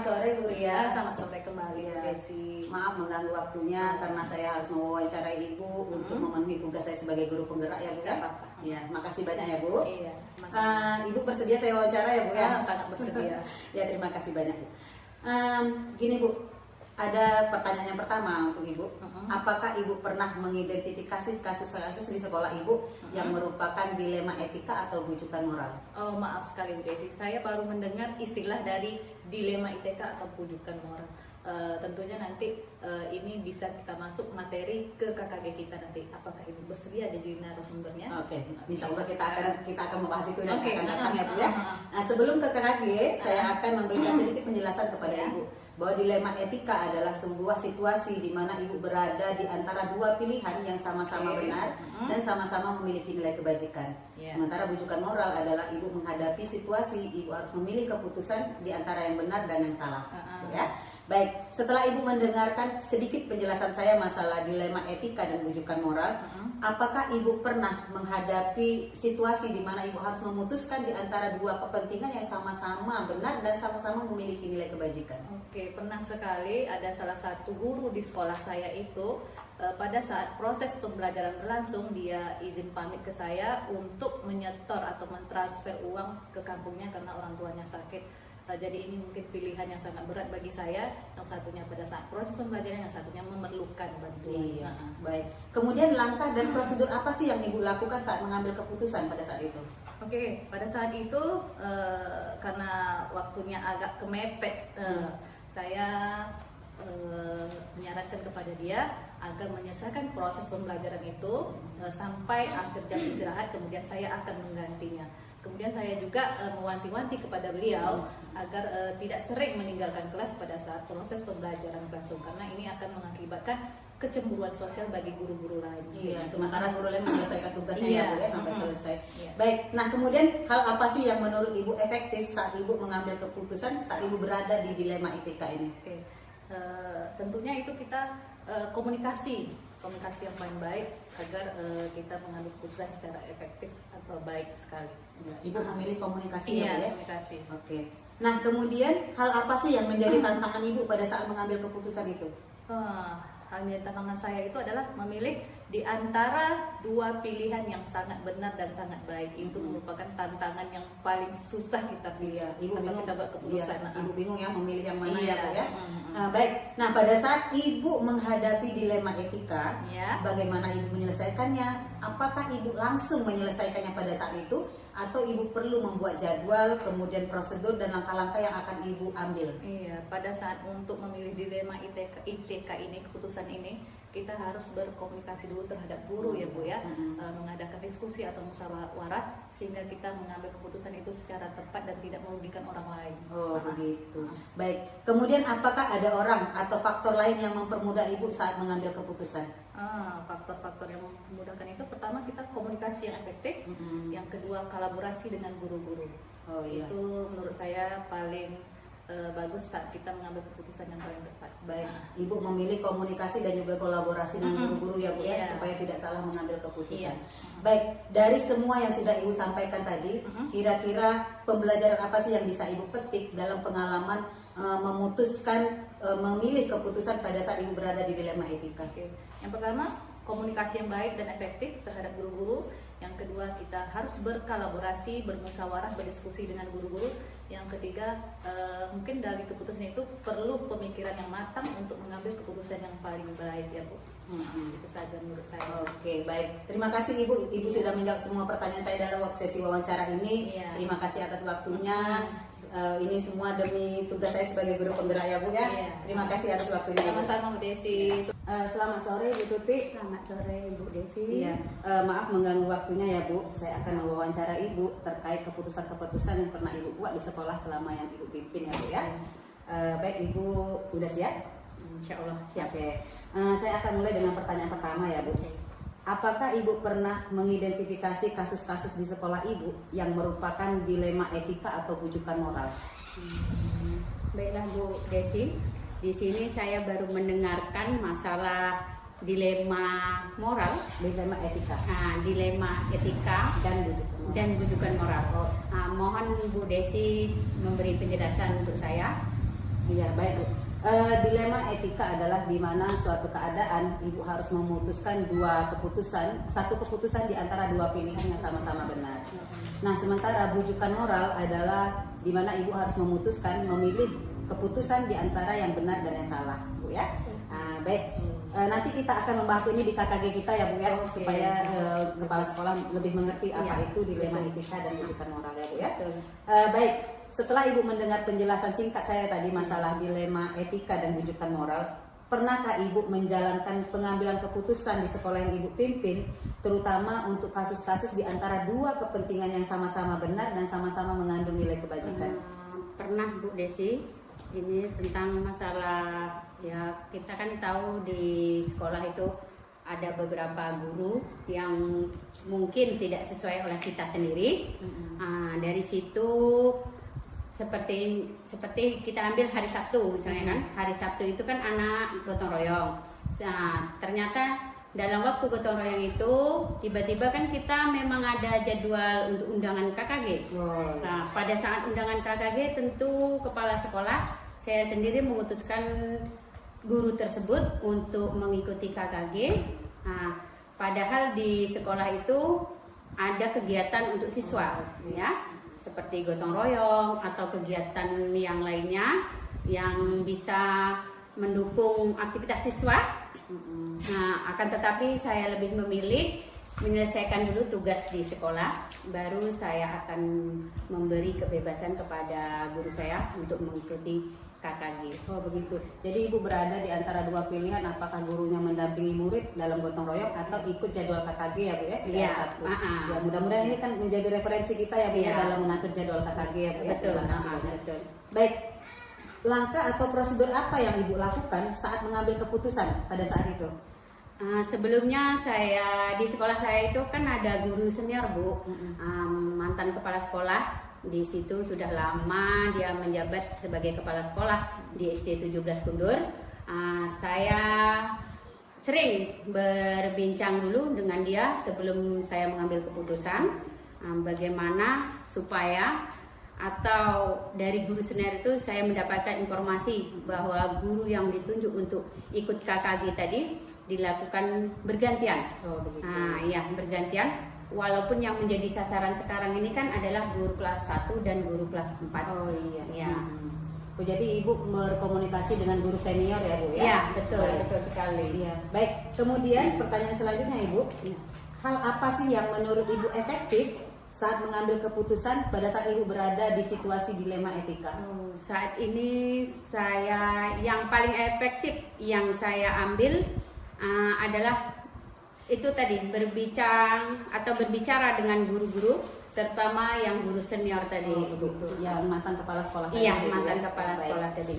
sore Bu Ria. Selamat sore kembali Ya. Desi. Maaf mengganggu waktunya karena saya harus mewawancarai Ibu untuk memenuhi tugas saya sebagai guru penggerak ya Bu ya. Apa-apa. Ya, makasih banyak ya Bu. Iya. Ibu bersedia saya wawancara ya Bu ya? Sangat bersedia. Ya, terima kasih banyak Bu. Gini Bu, ada pertanyaan yang pertama untuk Ibu. Apakah Ibu pernah mengidentifikasi kasus-kasus di sekolah Ibu yang merupakan dilema etika atau bujukan moral? Oh, maaf sekali Bu Desi. Saya baru mendengar istilah dari dilema ITK atau bujukan moral. Tentunya nanti ini bisa kita masuk materi ke KKG kita nanti. Apakah Ibu bersedia jadi narasumbernya? Oke, insya Allah kita akan membahas itu dan Oke. akan datang ya Bu ya. Nah, sebelum ke KKG, saya akan memberikan sedikit penjelasan kepada Ibu bahwa dilema etika adalah sebuah situasi di mana Ibu berada di antara dua pilihan yang sama-sama benar dan sama-sama memiliki nilai kebajikan. Sementara bujukan moral adalah Ibu menghadapi situasi, Ibu harus memilih keputusan di antara yang benar dan yang salah. Ya. Baik, setelah Ibu mendengarkan sedikit penjelasan saya masalah dilema etika dan bujukan moral, apakah Ibu pernah menghadapi situasi di mana Ibu harus memutuskan di antara dua kepentingan yang sama-sama benar dan sama-sama memiliki nilai kebajikan? Oke, pernah sekali ada salah satu guru di sekolah saya itu pada saat proses pembelajaran berlangsung dia izin pamit ke saya untuk menyetor atau mentransfer uang ke kampungnya karena orang tuanya sakit. Jadi ini mungkin pilihan yang sangat berat bagi saya. Yang satunya pada saat proses pembelajaran, yang satunya memerlukan bantuan. Iya, baik. Kemudian langkah dan prosedur apa sih yang Ibu lakukan saat mengambil keputusan pada saat itu? Oke, pada saat itu karena waktunya agak kemepet, saya menyarankan kepada dia agar menyelesaikan proses pembelajaran itu sampai akhir jam istirahat, kemudian saya akan menggantinya. Kemudian saya juga mewanti-wanti kepada beliau agar tidak sering meninggalkan kelas pada saat proses pembelajaran berlangsung karena ini akan mengakibatkan kecemburuan sosial bagi guru-guru lain. Iya, sementara guru lain menyelesaikan tugasnya ya Bu ya sampai selesai. Iya. Baik, nah kemudian hal apa sih yang menurut Ibu efektif saat Ibu mengambil keputusan saat Ibu berada di dilema etika ini? Oke. Tentunya itu kita komunikasi yang paling baik agar kita mengambil keputusan secara efektif atau baik sekali. Ya, Ibu memilih komunikasi ya Bu ya? Komunikasi. Oke. Nah kemudian hal apa sih yang menjadi tantangan Ibu pada saat mengambil keputusan itu? Hal yang tantangan saya itu adalah memilih di antara dua pilihan yang sangat benar dan sangat baik. Itu merupakan tantangan yang paling susah kita pilih. Ibu bingung kita buat keputusan. Ibu bingung ya memilih yang mana Iya. ya Bu ya. Baik. Nah pada saat Ibu menghadapi dilema etika, bagaimana Ibu menyelesaikannya? Apakah Ibu langsung menyelesaikannya pada saat itu? Atau Ibu perlu membuat jadwal, kemudian prosedur dan langkah-langkah yang akan Ibu ambil? Iya, pada saat untuk memilih dilema ITK ini, keputusan ini, kita harus berkomunikasi dulu terhadap guru ya Bu ya, mengadakan diskusi atau musyawarah sehingga kita mengambil keputusan itu secara tepat dan tidak merugikan orang lain. Oh begitu. Baik. Kemudian apakah ada orang atau faktor lain yang mempermudah Ibu saat mengambil keputusan? Faktor-faktor yang memudahkan itu pertama kita komunikasi yang efektif, yang kedua kolaborasi dengan guru-guru. Oh iya. Itu menurut saya paling bagus saat kita mengambil keputusan yang paling tepat. Baik, Ibu memilih komunikasi dan juga kolaborasi dengan guru-guru ya Bu ya, supaya tidak salah mengambil keputusan. Baik, dari semua yang sudah Ibu sampaikan tadi, kira-kira pembelajaran apa sih yang bisa Ibu petik dalam pengalaman memutuskan memilih keputusan pada saat Ibu berada di dilema etika? Oke. Yang pertama, komunikasi yang baik dan efektif terhadap guru-guru. Yang kedua, kita harus berkolaborasi, bermusyawarah, berdiskusi dengan guru-guru. Yang ketiga, mungkin dari keputusan itu perlu pemikiran yang matang untuk mengambil keputusan yang paling baik ya Bu. Itu saja menurut saya. Oke, baik. Terima kasih Ibu. Ibu sudah menjawab semua pertanyaan saya dalam sesi wawancara ini. Terima kasih atas waktunya. Ini semua demi tugas saya sebagai guru penggerak ya Bu ya. Terima kasih atas waktunya. Sama-sama Bu Desi. Selamat sore Bu Tuti. Selamat sore Bu Desi. Iya, maaf mengganggu waktunya ya Bu. Saya akan mewawancara Ibu terkait keputusan-keputusan yang pernah Ibu buat di sekolah selama yang Ibu pimpin ya Bu ya. Baik Ibu, udah siap? Insya Allah siap. Oke. Saya akan mulai dengan pertanyaan pertama ya Bu. Apakah Ibu pernah mengidentifikasi kasus-kasus di sekolah Ibu yang merupakan dilema etika atau bujukan moral? Baiklah Bu Desi, di sini saya baru mendengarkan masalah dilema moral, Dilema etika dilema etika dan bujukan moral. Mohon Bu Desi memberi penjelasan untuk saya. Iya, baik Bu. Dilema etika adalah di mana suatu keadaan ibu harus memutuskan dua keputusan, satu keputusan di antara dua pilihan yang sama-sama benar. Nah, sementara bujukan moral adalah di mana ibu harus memutuskan memilih keputusan di antara yang benar dan yang salah, Bu ya. Baik. Nanti kita akan membahas ini di KKG kita ya Bu ya, supaya kepala sekolah lebih mengerti apa itu dilema etika dan bujukan moral ya Bu ya. Baik. Setelah Ibu mendengar penjelasan singkat saya tadi masalah dilema etika dan bujukan moral, pernahkah Ibu menjalankan pengambilan keputusan di sekolah yang Ibu pimpin, terutama untuk kasus-kasus di antara dua kepentingan yang sama-sama benar dan sama-sama mengandung nilai kebajikan? Pernah Bu Desi, ini tentang masalah, ya kita kan tahu di sekolah itu ada beberapa guru yang mungkin tidak sesuai oleh kita sendiri. Dari situ seperti kita ambil hari Sabtu misalnya kan, hari Sabtu itu kan anak gotong royong. Nah, ternyata dalam waktu gotong royong itu tiba-tiba kan kita memang ada jadwal untuk undangan KKG. Nah, pada saat undangan KKG tentu kepala sekolah saya sendiri memutuskan guru tersebut untuk mengikuti KKG. Nah, padahal di sekolah itu ada kegiatan untuk siswa, ya, seperti gotong royong atau kegiatan yang lainnya yang bisa mendukung aktivitas siswa. Nah, akan tetapi saya lebih memilih menyelesaikan dulu tugas di sekolah, baru saya akan memberi kebebasan kepada guru saya untuk mengikuti KKG. Oh begitu. Jadi Ibu berada di antara dua pilihan, apakah gurunya mendampingi murid dalam gotong royong atau ikut jadwal KKG ya Bu ya, setiap Sabtu. Ya, mudah-mudahan ini kan menjadi referensi kita ya Bu ya dalam mengatur jadwal KKG ya Bu ya. Betul. Terima kasih banyak. Baik. Langkah atau prosedur apa yang Ibu lakukan saat mengambil keputusan pada saat itu? Sebelumnya saya di sekolah saya itu kan ada guru senior Bu, mantan kepala sekolah. Di situ sudah lama dia menjabat sebagai kepala sekolah di SD 17 Kundur. Saya sering berbincang dulu dengan dia sebelum saya mengambil keputusan, bagaimana supaya atau dari guru senior itu saya mendapatkan informasi bahwa guru yang ditunjuk untuk ikut KKG tadi dilakukan bergantian. Oh begitu. Iya, bergantian. Walaupun yang menjadi sasaran sekarang ini kan adalah guru kelas 1 dan guru kelas 4. Oh iya. Ya. Oh, jadi Ibu berkomunikasi dengan guru senior ya Bu ya? Iya, betul, Baik. betul sekali. Iya. Baik, kemudian pertanyaan selanjutnya Ibu, hal apa sih yang menurut Ibu efektif saat mengambil keputusan pada saat Ibu berada di situasi dilema etika? Saat ini saya yang paling efektif yang saya ambil adalah itu tadi berbicara dengan guru-guru, terutama yang guru senior tadi. Oh, begitu. Yang mantan kepala sekolah tadi. Iya, Ibu, mantan ya? kepala Baik. sekolah tadi.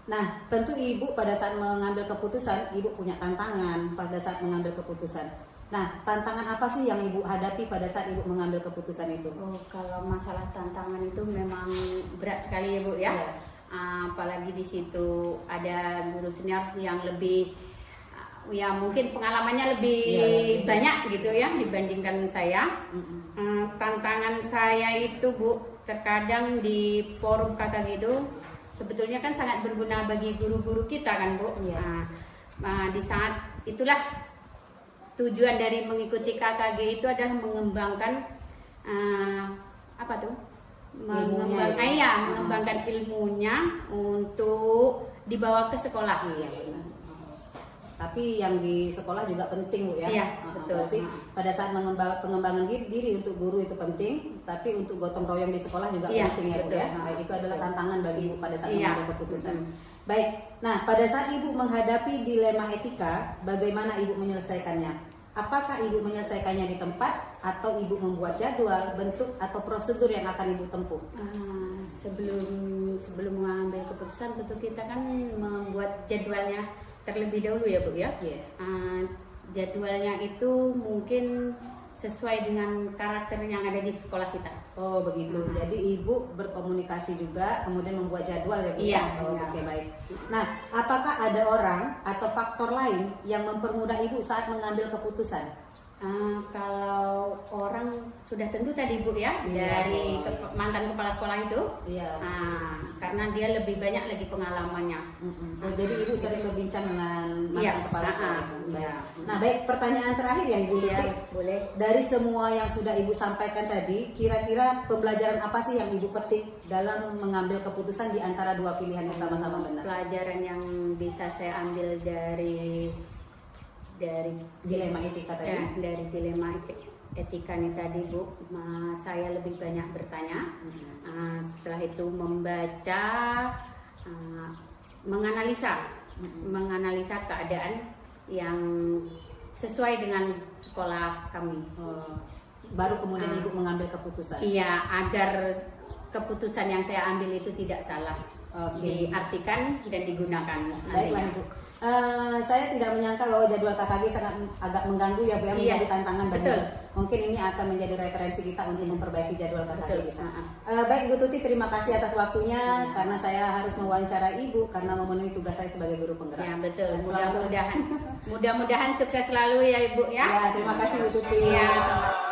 Nah, tentu Ibu pada saat mengambil keputusan, Ibu punya tantangan pada saat mengambil keputusan. Nah, tantangan apa sih yang Ibu hadapi pada saat Ibu mengambil keputusan itu? Kalau masalah tantangan itu memang berat sekali ya Bu ya. Iya. Apalagi di situ ada guru senior yang lebih ya mungkin pengalamannya lebih banyak gitu ya dibandingkan saya. Tantangan saya itu Bu, terkadang di forum KKG itu sebetulnya kan sangat berguna bagi guru-guru kita kan Bu. Nah, di saat itulah tujuan dari mengikuti KKG itu adalah mengembangkan mengembangkan ilmunya untuk dibawa ke sekolah. Iya, benar. Tapi yang di sekolah juga penting Bu ya. Iya, betul. Berarti pada saat pengembangan diri untuk guru itu penting, tapi untuk gotong royong di sekolah juga penting ya Bu betul. ya. Baik, itu adalah tantangan bagi Ibu pada saat mengambil keputusan. Mm-hmm. Baik. Nah, pada saat Ibu menghadapi dilema etika, bagaimana Ibu menyelesaikannya? Apakah Ibu menyelesaikannya di tempat atau Ibu membuat jadwal, bentuk atau prosedur yang akan Ibu tempuh? Sebelum mengambil keputusan tentu kita kan membuat jadwalnya terlebih dahulu ya Bu ya. Jadwalnya itu mungkin sesuai dengan karakter yang ada di sekolah kita. Oh begitu. Jadi Ibu berkomunikasi juga, kemudian membuat jadwal ya Bu? Iya. Oke, baik. Nah, apakah ada orang atau faktor lain yang mempermudah Ibu saat mengambil keputusan? Kalau orang sudah tentu tadi Bu ya, Iya. dari mantan kepala sekolah itu, Iya. karena dia lebih banyak lagi pengalamannya. Oh, jadi Ibu sering berbincang dengan mantan Iya. kepala sekolah. Baik. Iya. Nah, baik, pertanyaan terakhir ya Ibu Iya, Tuti. boleh. Dari semua yang sudah Ibu sampaikan tadi, kira-kira pembelajaran apa sih yang Ibu petik dalam mengambil keputusan di antara dua pilihan yang sama-sama benar? Pelajaran yang bisa saya ambil dari Dilema etika tadi. ya, dari dilema etika ini tadi Bu, saya lebih banyak bertanya. Setelah itu membaca, menganalisa keadaan yang sesuai dengan sekolah kami. Baru kemudian Ibu mengambil keputusan. Iya, agar keputusan yang saya ambil itu tidak salah. Oke. Diartikan dan digunakan. Baiklah nantinya. Ibu. Saya tidak menyangka bahwa jadwal KKG sangat agak mengganggu ya Bu, yang Iya, menjadi tantangan bagi betul. Ibu. Mungkin ini akan menjadi referensi kita untuk memperbaiki jadwal KKG Betul. kita. Baik Ibu Tuti, terima kasih atas waktunya karena saya harus mewawancara Ibu karena memenuhi tugas saya sebagai guru penggerak. Ya betul. Selamat sore. Mudah-mudahan sukses selalu ya Ibu ya. Ya, terima kasih Bu Tuti. Ya, sama.